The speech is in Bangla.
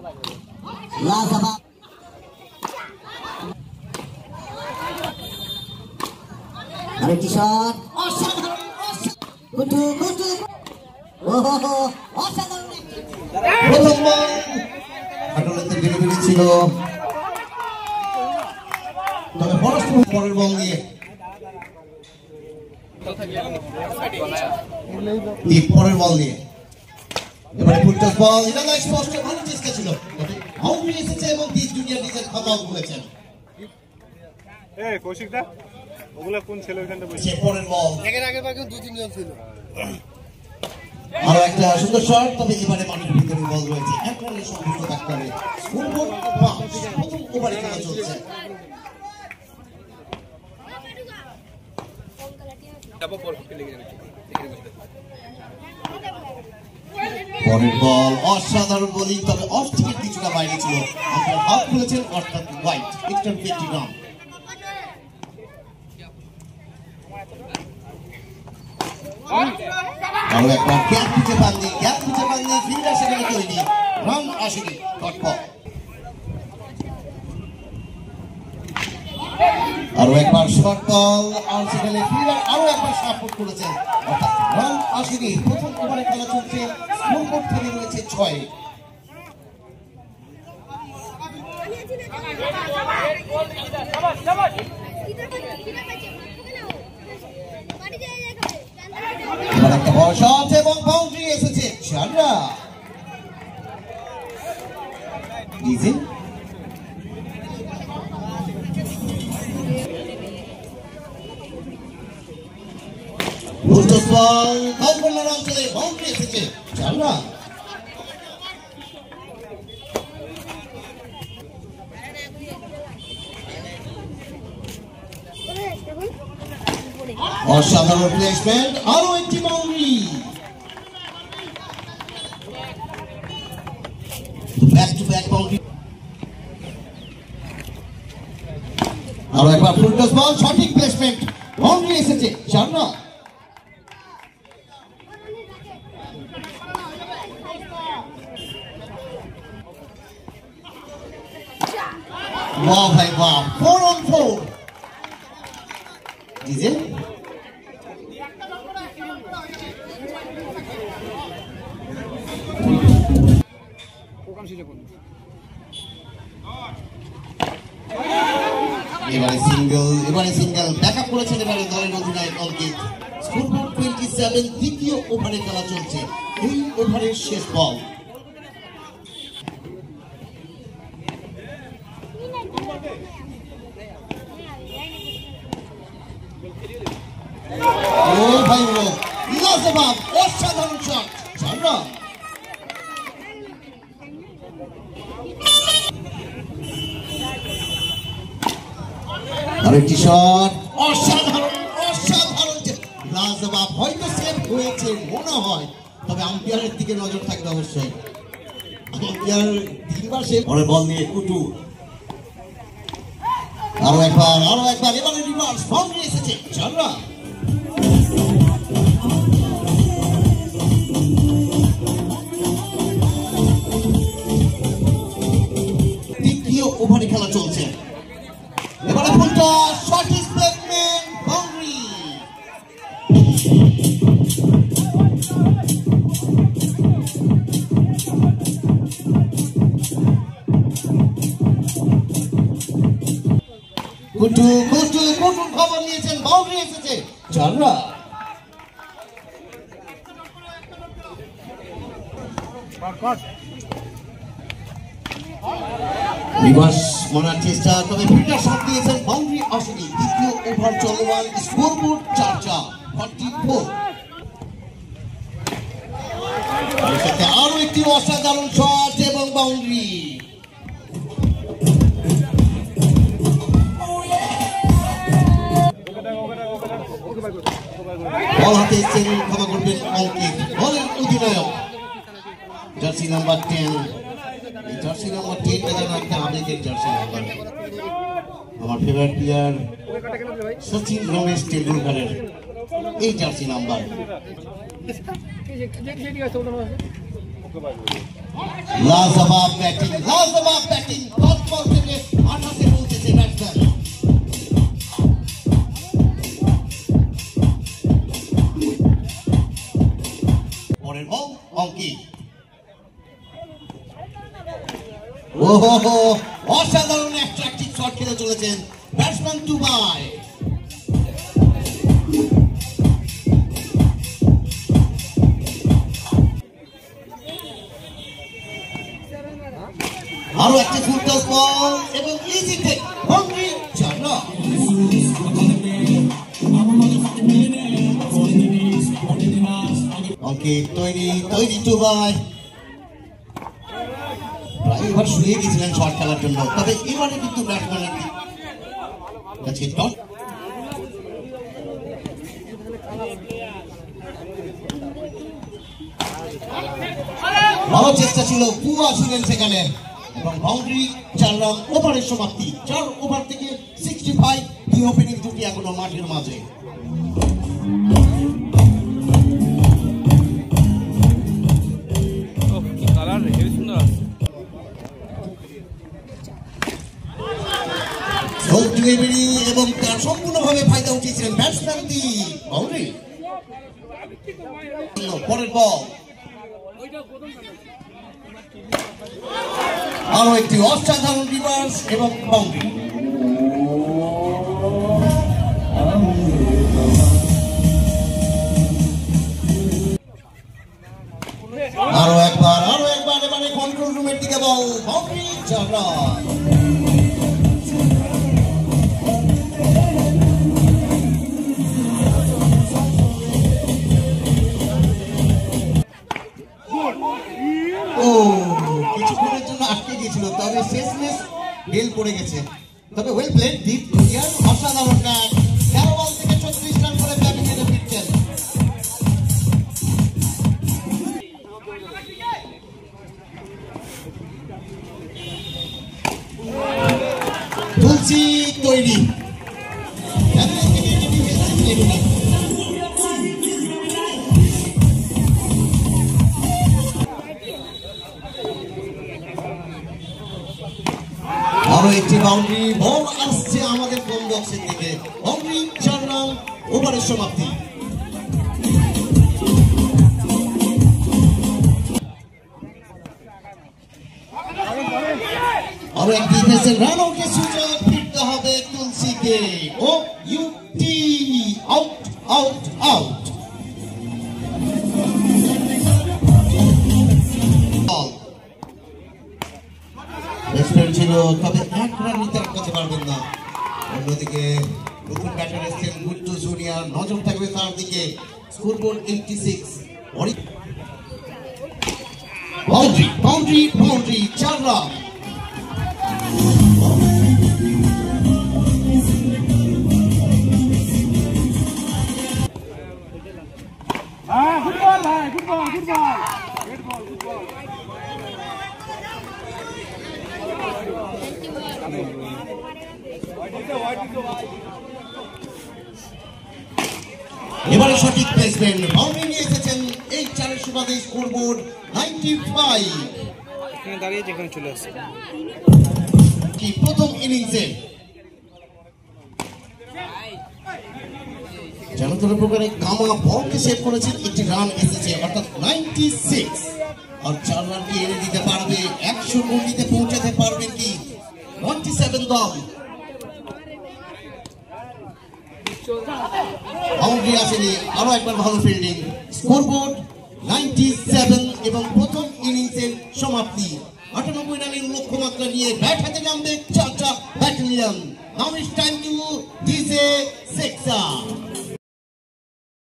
লাজবাব আরেকটি শট অসাধারণ গুটু গুটু ওহো অসাধারণ প্রথম বল আটলেতে ডেলিভারি ছিল তবে পরের বল নিয়ে পরের বল নিয়ে এবারে ফুলটস বল এটা না স্পষ্ট ভালো চেষ্টা ছিল বাউন্ডারি এসেছে এবং দিস জুনিয়র নিজের খাতাও খুলেছেন কৌশিকদা ওগুলা কোন ছিল ওখানে বসে পরের বল আগের বার কিন্তু 2-3 জন ছিল আরো একটা সুন্দর শট তবে এবারে মাঠের ভিতরে বল রয়েছে এক রানে সন্তুষ্ট থাকতে হবে স্কোরবোর্ড প্রথম ওভারে খেলা চলছে পরের বল অসাধারণ বোলিং তবে অফ থেকে কিছুটা বাইরে ছিল আপনার হাফ খুলেছেন অর্থাৎ হোয়াইট এক্সট্রা 20 রান আরো একবার গ্যাপ খুঁজে পাননি ফিল্ডার সেখানে তৈরি রান আসেনি টটপট আরো একবার শর্ট বল আর সেখানে ফিল্ডার আরো একবার সাপোর্ট করেছেন অর্থাৎ রান আসেনি প্রথম ওভারে খেলা চলছে স্কোরবোর্ড থেকে রয়েছে 6 এবার একটা বড় শট এবং বাউন্ডারি এসেছে 4 রান ডিজেল ফুলটস বল কর্নার অঞ্চলে বাউন্ডারি এসেছে 4 রান অসাধারণ প্লেসমেন্ট আরো একটি boundary back to back boundary আরো একবার ফুলটস বল সঠিক প্লেসমেন্ট বাউন্ডারি এসেছে 4 রান वाह भाई वाह 4 on 4 ডিজেল এবারে সিঙ্গেল ব্যাকআপ করেছেন এবারে দলের অধিনায়ক অঙ্কিত স্কোরবোর্ড 27 দ্বিতীয় ওভারে খেলা চলছে এই ওভারের শেষ বল ও ভাই ও লাজবাব অসাধারণ শট 4 রান আরেকটি শট অসাধারণ লাজবাব হয়তো সেভ হয়েছে মনে হয় তবে আম্পায়ারের দিকে নজর থাকবে অবশ্যই আম্পায়ার তিনবার সে পরে বল নিয়ে কুটু আরো একবার এবারে রিভার্স বাউন্ডারি এসেছে 4 রান দ্বিতীয় ওভারে খেলা চলছে এবারে ফুলটা সঠিক প্লেসমেন্ট বাউন্ডারি কুটু খবর নিয়েছেন বাউন্ডারি এসেছে 4 রান রিভার্স মারার চেষ্টা তবে ফিল্ডার শট দিয়েছেন বাউন্ডারি আসেনি দ্বিতীয় ওভার চলমান স্কোরবোর্ড 4 44 আরো একটি অসাধারণ শট এবং বাউন্ডারি বল হাতে এসেছেন ক্ষমা করবেন অঙ্কিত বলেন অধিনায়ক জার্সি নাম্বার 10 জার্সি নাম্বার 10 টা যেন একটা আবেগের জার্সি নাম্বার আমার ফেভারিট প্লেয়ার সচিন রমেশ টেন্ডুলকারের এই জার্সি নাম্বার লাজবাব ব্যাটিং লাজবাব ব্যাটিং, 10 বল থেকে 28 পৌঁছেছে ব্যাটসম্যান। পরের বল অঙ্কিত। ওহো, অসাধারণ অ্যাট্রাকটিভ শট খেলে চলেছেন ব্যাটসম্যান টুবাই। আরো একটা ফুলটস বল এবং ইজি টেক, বাউন্ডারি, 4 রান। অঙ্কিত তৈরি টুবাই। প্রায় এবার শুয়ে গেছিলেন শট খেলার জন্য, তবে এবারে কিন্তু ব্যাটসম্যানের কাছে ডট। ভালো চেষ্টা ছিল, পুয়া ছিলেন সেখানে এবং বাউন্ডারি, 4 রান। ওভারের সমাপ্তি, 4 ওভার থেকে 65। দুই ওপেনিং জুটি এখনো মাঠের মাঝে। এবং তার সম্পূর্ণভাবে ফায়দা উঠিয়েছিলেন ব্যাটসম্যান বাউন্ডারি। পরের বল আরো একটি অসাধারণ রিভার্স এবং বাউন্ডারি। আরো একবার এবারে কন্ট্রোল রুমের দিকে বল, বাউন্ডারি, 4 রান। কিছুক্ষণের জন্য আটকে গিয়েছিল, তবে শেষমেশ বেল পড়ে গেছে। তবে ওয়েল প্লেড দীপ জুনিয়র, অসাধারণ ব্যাট। 13 বল থেকে 36 রান করে ব্যাটিং এ ফিরছেন। তুলসী তৈরি। আরো একটি বাউন্ডারি, বল আসছে আমাদের কোন বক্সের দিকে, বাউন্ডারি, 4 রান। ওভারের সমাপ্তি। আরো একটি ডিফেন্সের রান আউটের সুযোগ, ফিরতে হবে তুলসীকে। O U T, out out out. ছিল, তবে 1 রান নিতে আটকাতে পারবেন না। অন্যদিকে নতুন ব্যাটার এসেছেন গুড্ডু জুনিয়র, নজর থাকবে তার দিকে। স্কোরবোর্ড 86। Boundary, 4 run. ফুটবল ভাই, ফুটবল। এবারে সঠিক প্লেসমেন্ট, বাউন্ডারি নিয়ে এসেছেন এই 4 সুবাদে। স্কোরবোর্ড 95। এখানে দাঁড়িয়ে যেখানে চলে আসছে কি প্রথম ইনিংসে যেন কোনো প্রকারে কামা বলকে সেভ করেছেন, একটি রান এসেছে, অর্থাৎ 96। আর 4 রানকে এনে দিতে পারবে, 100 গন্ডিতে পৌঁছাতে পারবে কি 27 দল। বাউন্ডারি আসেনি, আরো একবার ভালো ফিল্ডিং। স্কোরবোর্ড 97 এবং প্রথম ইনিংসের সমাপ্তি। 98 রানের লক্ষ্যমাত্রা নিয়ে ব্যাট হাতে নামবে 4টা battalion. Now it's time to DJ Sexa.